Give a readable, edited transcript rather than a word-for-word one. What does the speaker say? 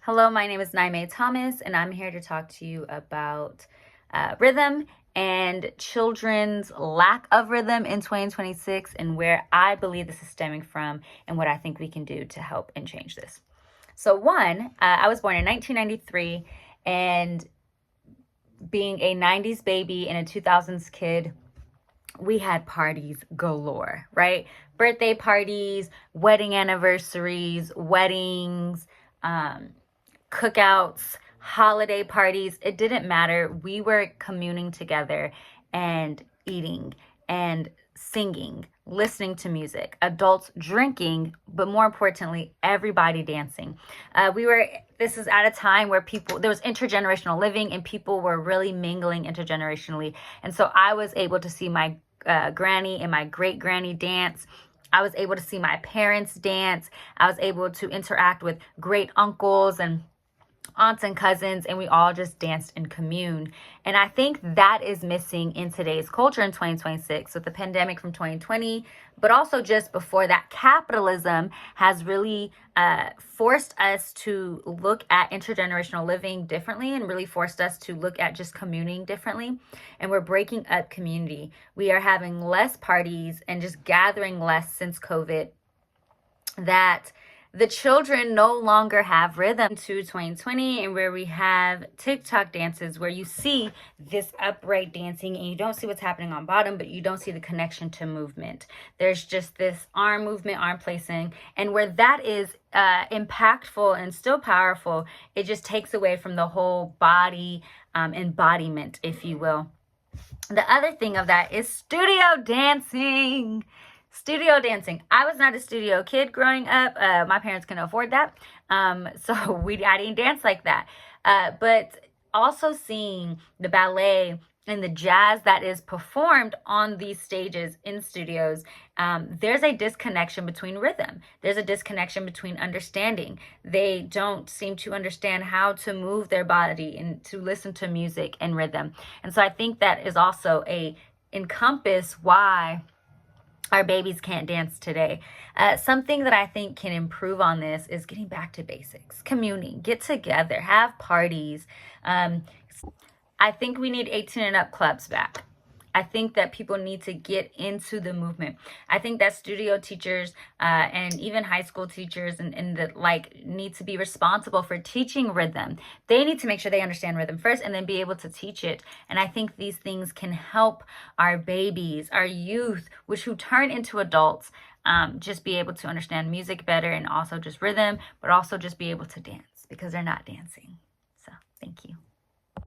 Hello, my name is Naime Thomas, and I'm here to talk to you about rhythm and children's lack of rhythm in 2026 and where I believe this is stemming from and what I think we can do to help and change this. So one, I was born in 1993, and being a 90s baby and a 2000s kid, we had parties galore, right? Birthday parties, wedding anniversaries, weddings, cookouts, holiday parties. It didn't matter. We were communing together and eating and singing, listening to music, adults drinking, but more importantly, everybody dancing. This is at a time where there was intergenerational living and people were really mingling intergenerationally. And so I was able to see my granny and my great granny dance. I was able to see my parents dance. I was able to interact with great uncles and aunts and cousins, and we all just danced and communed. And I think that is missing in today's culture in 2026 with the pandemic from 2020, but also just before that, capitalism has really forced us to look at intergenerational living differently and really forced us to look at just communing differently. And we're breaking up community. We are having less parties and just gathering less since COVID, that the children no longer have rhythm to 2020, and where we have TikTok dances where you see this upright dancing and you don't see what's happening on bottom, but you don't see the connection to movement. There's just this arm movement, arm placing, and where that is impactful and still powerful, it just takes away from the whole body embodiment, if you will. The other thing of that is studio dancing. Studio dancing. I was not a studio kid growing up. My parents couldn't afford that. So I didn't dance like that. But also seeing the ballet and the jazz that is performed on these stages in studios, there's a disconnection between rhythm. There's a disconnection between understanding. They don't seem to understand how to move their body and to listen to music and rhythm. And so I think that is also a encompass why our babies can't dance today. Something that I think can improve on this is getting back to basics, communing, get together, have parties. I think we need 18 and up clubs back. I think that people need to get into the movement. I think that studio teachers and even high school teachers and the like need to be responsible for teaching rhythm. They need to make sure they understand rhythm first and then be able to teach it. And I think these things can help our babies, our youth, who turn into adults, just be able to understand music better and also just rhythm, but also just be able to dance because they're not dancing. So thank you.